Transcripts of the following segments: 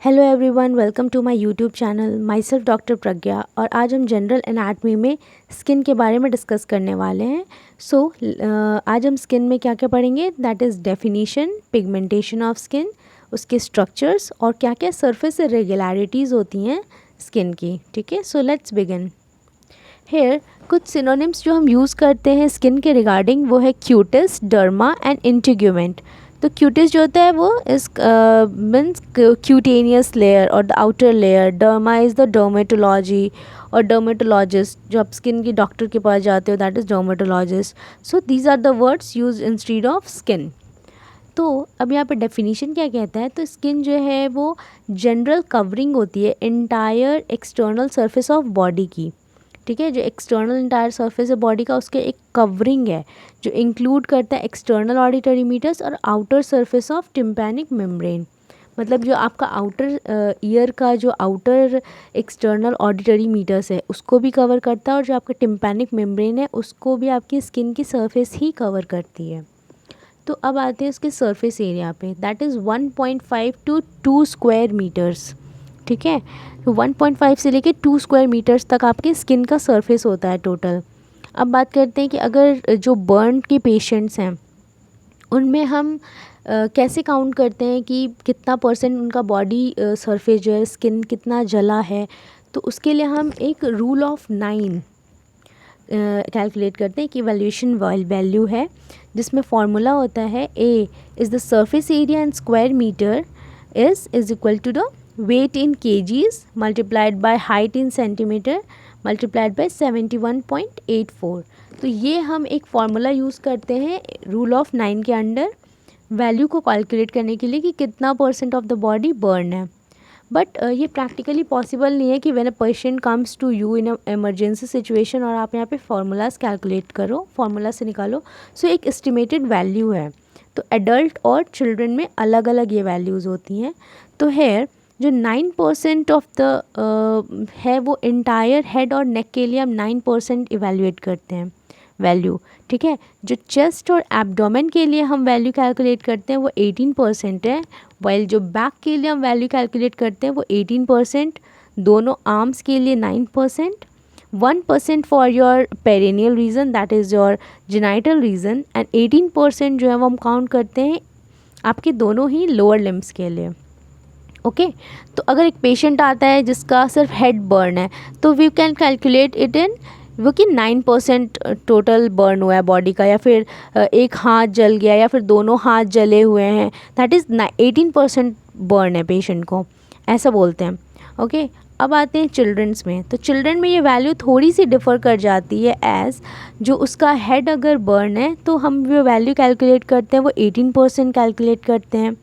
Hello everyone, welcome to my YouTube channel. Myself doctor Pragya. और आज हम general anatomy में स्किन के बारे में डिस्कस करने वाले हैं। आज हम स्किन में क्या क्या पढ़ेंगे, that is definition, pigmentation of skin, उसके स्ट्रक्चर्स और क्या क्या सरफेस इरेगुलरिटीज़ होती हैं स्किन की। ठीक है, सो लेट्स बिगिन। हेयर कुछ सिनोनिम्स जो हम यूज़ करते हैं स्किन के रिगार्डिंग वो है क्यूटिस, डर्मा एंड इंटीग्यूमेंट। तो क्यूटिस जो होता है वो इस मीन्स क्यूटेनियस लेयर और the outer layer. Derma is the dermatology और डर्मेटोलॉजिस्ट, जो आप स्किन के डॉक्टर के पास जाते हो, that is dermatologist. So these are the words use instead of skin. तो अब यहाँ पे डेफिनेशन क्या कहता है, तो स्किन जो है वो जनरल कवरिंग होती है entire external surface of body की। ठीक है, जो एक्सटर्नल इंटायर सरफेस है बॉडी का, उसके एक कवरिंग है जो इंक्लूड करता है एक्सटर्नल ऑडिटरी मीटर्स और outer surface of tympanic membrane. मतलब जो आपका आउटर ईयर का जो आउटर एक्सटर्नल ऑडिटरी मीटर्स है उसको भी कवर करता है, और जो आपका टिम्पैनिक मेम्ब्रेन है उसको भी आपकी स्किन की सरफेस ही कवर करती है। तो अब आते हैं उसके सरफेस एरिया पे, that is 1.5 to 2 square metres. ठीक है, तो 1.5 से लेके 2 स्क्वायर मीटर्स तक आपके स्किन का सरफेस होता है टोटल। अब बात करते हैं कि अगर जो बर्न के पेशेंट्स हैं उनमें हम कैसे काउंट करते हैं कि कितना परसेंट उनका बॉडी सरफेस जो है स्किन कितना जला है। तो उसके लिए हम एक रूल ऑफ 9 कैलकुलेट करते हैं कि इवैल्यूएशन वैल्यू है, जिसमें फार्मूला होता है A is the surface area in square metre is equal to the weight in kgs multiplied by height in centimetre multiplied by 71.84। तो ये हम एक फार्मूला यूज़ करते हैं रूल ऑफ 9 के अंडर वैल्यू को कैलकुलेट करने के लिए कि कितना percent of the body burn है। बट ये प्रैक्टिकली पॉसिबल नहीं है कि when a patient comes to you in a emergency situation और आप यहाँ पे फार्मूलाज कैलकुलेट करो, फार्मूला से निकालो। सो एक एस्टिमेटेड वैल्यू है। तो एडल्ट और चिल्ड्रन में अलग अलग ये वैल्यूज़ होती हैं। तो हेयर जो 9% ऑफ द है वो इंटायर हेड और नेक के लिए हम 9% इवेल्युएट करते हैं वैल्यू। ठीक है, जो चेस्ट और एब्डोमेन के लिए हम वैल्यू कैलकुलेट करते हैं वो 18% है, वाइल जो बैक के लिए हम वैल्यू कैलकुलेट करते हैं वो 18%, दोनों आर्म्स के लिए 9%, 1% for your perineal region that is your genital region, and 18% जो है वो हम काउंट करते हैं आपके दोनों ही लोअर लिम्स के लिए। ओके तो अगर एक पेशेंट आता है जिसका सिर्फ हेड बर्न है तो we can calculate it in वो कि 9% टोटल बर्न हुआ है बॉडी का, या फिर एक हाथ जल गया या फिर दोनों हाथ जले हुए हैं, दैट इज़ 18% बर्न है पेशेंट को, ऐसा बोलते हैं। ओके अब आते हैं चिल्ड्रंस में। तो चिल्ड्रन में ये वैल्यू थोड़ी सी डिफ़र कर जाती है, एज जो उसका हेड अगर बर्न है तो हम जो वैल्यू कैलकुलेट करते हैं वो 18% कैलकुलेट करते हैं,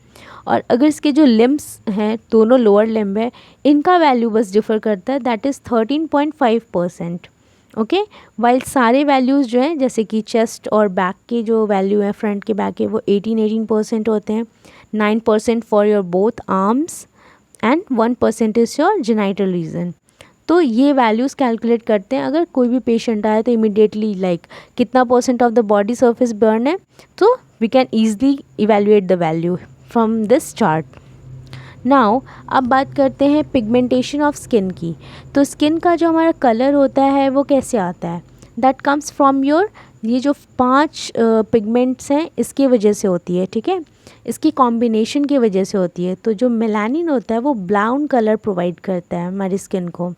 और अगर इसके जो लिम्स हैं दोनों लोअर लिम्ब है इनका वैल्यू बस डिफ़र करता है, दैट इज़ 13.5%। ओके वाइल सारे वैल्यूज़ जो हैं जैसे कि चेस्ट और बैक के जो वैल्यू है फ्रंट के बैक के वो 18% होते हैं, 9% for your both arms and 1% is your genital region. तो ये वैल्यूज़ कैलकुलेट करते हैं अगर कोई भी पेशेंट आए तो इमिडिएटली लाइक कितना percent of the body surface burn है, तो we can easily evaluate the value from this chart. Now अब बात करते हैं पिगमेंटेशन ऑफ स्किन की। तो स्किन का जो हमारा कलर होता है वो कैसे आता है, दैट कम्स फ्रॉम योर, ये जो 5 पिगमेंट्स हैं इसकी वजह से होती है। ठीक है, इसकी कॉम्बिनेशन की वजह से होती है। तो जो मेलानिन होता है वो ब्राउन कलर प्रोवाइड करता है हमारी स्किन को।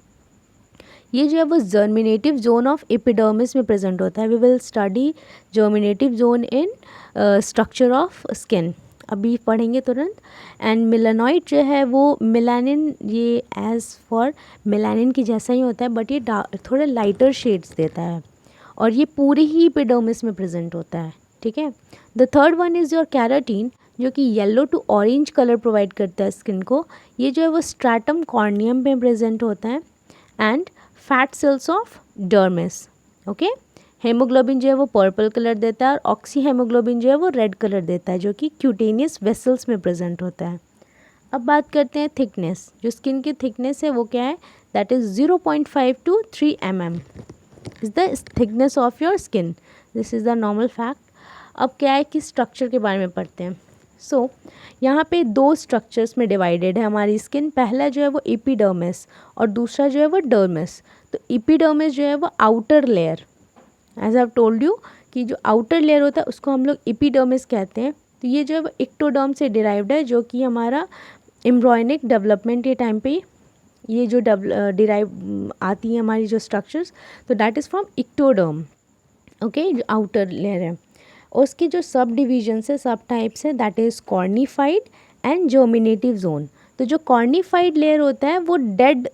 ये जो है वो जर्मिनेटिव जोन ऑफ एपिडर्मिस में प्रेजेंट होता है। We will study germinative zone in structure of skin, अभी पढ़ेंगे तुरंत। एंड मेलानॉइड जो है वो मेलानिन, ये एज फॉर मेलानिन की जैसा ही होता है बट ये थोड़े लाइटर शेड्स देता है, और ये पूरी ही एपिडर्मिस में प्रेजेंट होता है। ठीक है, the third one is your keratin, जो कि yellow to orange colour provide करता है स्किन को। ये जो है वो स्ट्रैटम कॉर्नियम में प्रेजेंट होता है, and fat cells of dermis. Okay haemoglobin जो है वो पर्पल कलर देता है, और ऑक्सी हेमोग्लोबिन जो है वो रेड कलर देता है, जो कि क्यूटेनियस वेसल्स में प्रेजेंट होता है। अब बात करते हैं थिकनेस। जो स्किन की थिकनेस है वो क्या है, that is 0.5 to 3 mm is the thickness of your skin, this is the normal fact. अब क्या है कि स्ट्रक्चर के बारे में पढ़ते हैं। सो यहाँ पे दो स्ट्रक्चर्स में डिवाइडेड है हमारी स्किन। पहला जो है वो एपिडर्मिस और दूसरा जो है वो डर्मिस। तो एपिडर्मिस जो है वो outer layer, as I told you कि जो आउटर लेयर होता है उसको हम लोग एपिडर्मिस कहते हैं। तो ये जो है वो एक्टोडर्म से डिराइव्ड है, जो कि हमारा एम्ब्रॉयनिक डेवलपमेंट के टाइम पे ये जो डिराइव आती है हमारी जो स्ट्रक्चर्स, तो that is from ectoderm. Okay, जो आउटर लेयर है। और उसकी जो सब डिविजन्स है, सब टाइप्स है, that is cornified and germinative zone. तो जो कॉर्निफाइड लेयर होता है वो डेड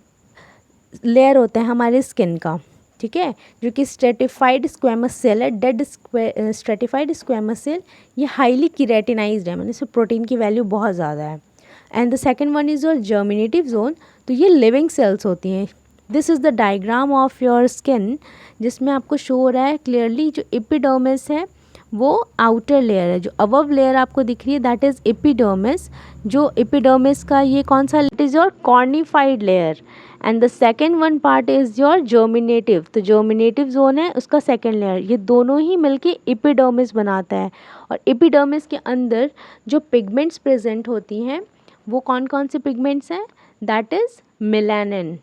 लेयर होता है हमारे स्किन का, ठीक है, जो कि स्ट्रेटिफाइड स्क्वेमस सेल है। डेड स्ट्रेटिफाइड स्क्वेमस सेल ये हाईली केराटिनाइज्ड है, मतलब इसमें प्रोटीन की वैल्यू बहुत ज़्यादा है। And the second one is your germinative zone. तो ये लिविंग सेल्स होती हैं। This is the diagram of your skin, जिसमें आपको शो हो रहा है क्लियरली जो एपिडर्मिस है वो आउटर लेयर है। जो अबव लेयर आपको दिख रही है दैट इज़ एपिडर्मिस। जो एपिडर्मिस का ये कौन सा, it is your cornified layer. And the second one part is your germinative. तो जर्मिनेटिव जोन है उसका सेकेंड लेयर। ये दोनों ही मिलके एपिडर्मिस बनाता है। और एपिडर्मिस के अंदर जो पिगमेंट्स प्रेजेंट होती हैं वो कौन कौन से पिगमेंट्स हैं, that is melanin.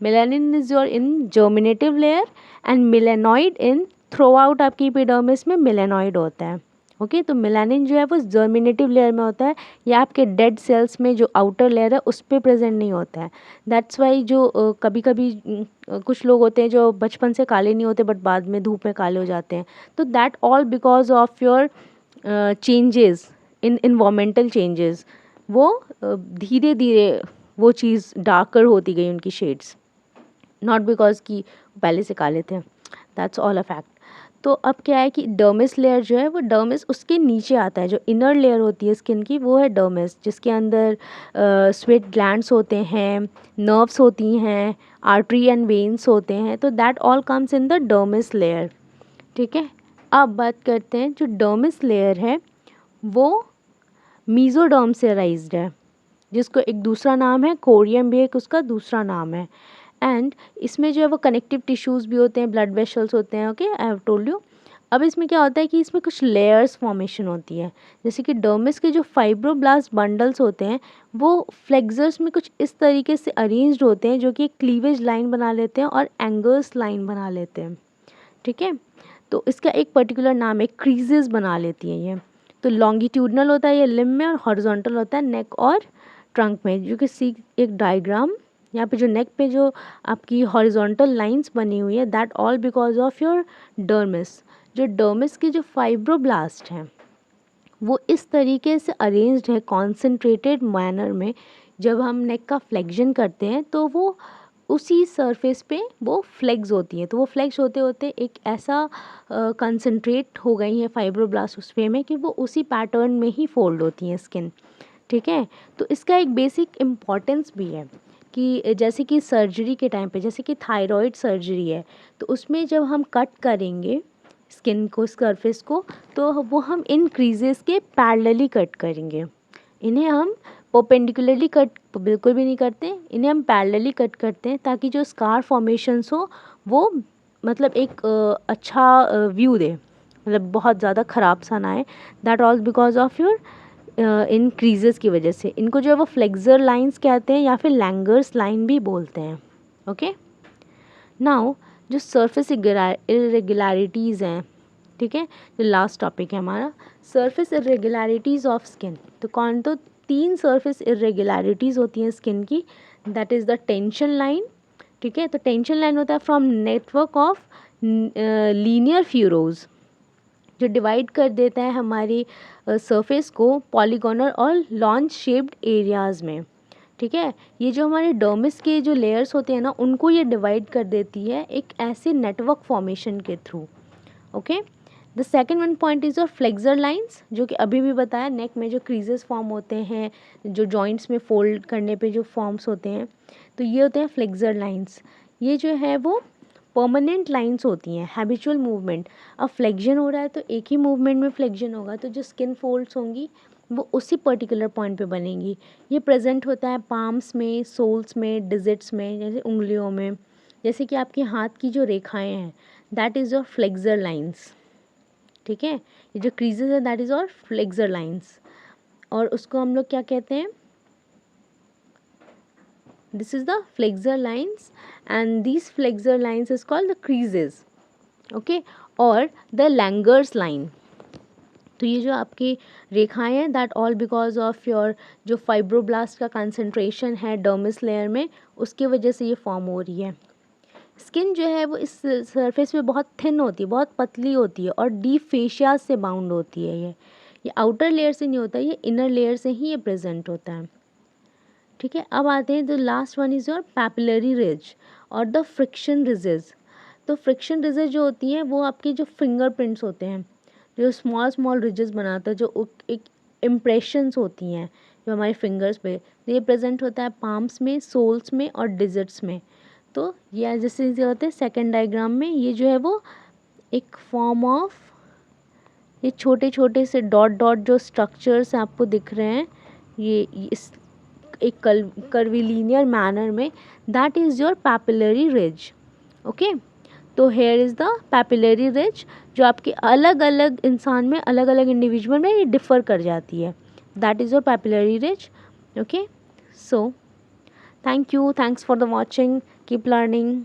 Melanin is your in germinative layer and melanoid in throughout आपकी एपिडर्मिस में मेलेनॉइड होता है। ओके, तो मेलानिन जो है वो जर्मिनेटिव लेयर में होता है, या आपके डेड सेल्स में जो आउटर लेयर है उस पर प्रेजेंट नहीं होता है। दैट्स वाई जो कभी कभी कुछ लोग होते हैं जो बचपन से काले नहीं होते बट बाद में धूप में काले हो जाते हैं। तो that all because of your changes in environmental changes. वो धीरे धीरे वो चीज़ डार्कर होती गई उनकी शेड्स, नॉट बिकॉज कि पहले से काले थे। That's all a fact. तो अब क्या है कि डर्मिस लेयर जो है वो डर्मिस उसके नीचे आता है। जो इनर लेयर होती है स्किन की वो है डर्मिस, जिसके अंदर स्वेट ग्लैंड्स होते हैं, नर्व्स होती हैं, आर्टरी एंड वेन्स होते हैं। तो that all comes in the dermis layer, ठीक है। अब बात करते हैं जो डर्मिस लेयर है वो मीजोडर्म से राइज्ड है, जिसको एक दूसरा नाम है कोरियम, भी एक उसका दूसरा नाम है। एंड इसमें जो है वो कनेक्टिव टिश्यूज़ भी होते हैं, ब्लड वेसल्स होते हैं। Okay, I have told you. अब इसमें क्या होता है कि इसमें कुछ लेयर्स फॉर्मेशन होती है। जैसे कि डर्मिस के जो फाइब्रोब्लास्ट बंडल्स होते हैं वो फ्लेक्सर्स में कुछ इस तरीके से अरेंज्ड होते हैं, जो कि एक क्लीवेज लाइन बना लेते हैं और एंगर्स लाइन बना लेते हैं, ठीक है। तो इसका एक पर्टिकुलर नाम है, क्रीजेस बना लेती हैं ये। तो लॉन्गिट्यूडनल होता है ये लिम्ब में और हॉरिजॉन्टल होता है नेक और ट्रंक में। जो कि सी एक डायग्राम यहाँ पे जो नेक पे जो आपकी हॉरिजॉन्टल लाइंस बनी हुई है, that all because of your dermis. जो डर्मिस की जो फाइब्रोब्लास्ट हैं वो इस तरीके से अरेंज्ड है कॉन्सेंट्रेटेड मैनर में। जब हम नेक का फ्लेक्शन करते हैं तो वो उसी सरफेस पे वो फ्लेक्स होती है। तो वो फ्लेक्स होते होते एक ऐसा कंसंट्रेट हो गई है फाइब्रोब्लास्ट उस पे में कि वो उसी पैटर्न में ही फोल्ड होती हैं स्किन, ठीक है। तो इसका एक बेसिक इम्पॉर्टेंस भी है कि जैसे कि सर्जरी के टाइम पे, जैसे कि थायराइड सर्जरी है, तो उसमें जब हम कट करेंगे स्किन को, सरफेस को, तो वो हम इन क्रीजेस के पैरेलली कट करेंगे। इन्हें हम परपेंडिकुलरली कट बिल्कुल भी नहीं करते, इन्हें हम पैरेलली कट करते हैं ताकि जो स्कार फॉर्मेशंस हो वो मतलब एक अच्छा व्यू दे, मतलब बहुत ज़्यादा ख़राब सा ना आए। That all because of your in creases की वजह से। इनको जो है वो फ्लेक्सर लाइंस कहते हैं या फिर लैंगर्स लाइन भी बोलते हैं। ओके, नाउ जो सरफेस इरेगुलरिटीज़ हैं, ठीक है, जो लास्ट टॉपिक है हमारा सरफेस इरेगुलरिटीज़ ऑफ स्किन। तो कौन, तो 3 सरफेस इरेगुलरिटीज़ होती हैं स्किन की। That is the tension line, ठीक है। तो टेंशन लाइन होता है फ्रॉम नेटवर्क ऑफ लीनियर फ्यूरोज, जो डिवाइड कर देता है हमारी सरफेस को पॉलीगोनल और लॉन्च शेप्ड एरियाज़ में, ठीक है। ये जो हमारे डर्मिस के जो लेयर्स होते हैं ना, उनको ये डिवाइड कर देती है एक ऐसे नेटवर्क फॉर्मेशन के through. Okay, the second one point is और फ्लेक्सर लाइंस, जो कि अभी भी बताया नेक में जो क्रीजेस फॉर्म होते हैं, जो जॉइंट्स में फोल्ड करने पे जो फॉर्म्स होते हैं, तो ये होते हैं फ्लेक्सर लाइंस। ये जो है वो परमानेंट लाइंस होती हैं, हैबिचुअल मूवमेंट। अब फ्लेक्शन हो रहा है तो एक ही मूवमेंट में फ्लेक्शन होगा, तो जो स्किन फोल्ड्स होंगी वो उसी पर्टिकुलर पॉइंट पे बनेंगी। ये प्रेजेंट होता है पाम्स में, सोल्स में, डिजिट्स में, जैसे उंगलियों में। जैसे कि आपके हाथ की जो रेखाएं हैं that is your flexor lines, ठीक है। ये जो क्रीजेज है that is your flexor lines. और उसको हम लोग क्या कहते हैं, this is the flexor lines and this flexor lines is called the creases, okay. और द लैंगर्स लाइन, तो ये जो आपकी रेखाएं हैं that all because of your जो फाइब्रोब्लास्ट का कंसंट्रेशन है डर्मिस लेयर में, उसकी वजह से ये फॉर्म हो रही है। स्किन जो है वो इस सरफेस पे बहुत थिन होती है, बहुत पतली होती है और डीप फेशिया से बाउंड होती है। ये आउटर लेयर से नहीं होता, ये इनर लेयर से ही ये प्रेजेंट होता है, ठीक है। अब आते हैं the last one is your papillary ridge और द फ्रिक्शन रिजेज। तो फ्रिक्शन रिजेज जो होती हैं वो आपके जो फिंगरप्रिंट्स होते हैं, जो स्मॉल स्मॉल रिजेस बनाता है, जो एक इम्प्रेशंस होती हैं जो हमारे फिंगर्स पे, तो ये प्रेजेंट होता है पाम्स में, सोल्स में और डिजिट्स में। तो ये जैसे होते हैं सेकंड डायग्राम में, ये जो है वो एक फॉर्म ऑफ ये छोटे छोटे से डॉट डॉट जो स्ट्रक्चर्स आपको दिख रहे हैं, ये इस एक कर्विलीनियर मैनर में, that is your papillary ridge, okay. तो here is the papillary ridge जो आपके अलग अलग इंसान में, अलग अलग इंडिविजुअल में ये डिफ़र कर जाती है, that is your papillary ridge, okay. So thank you, thanks for the watching, keep learning.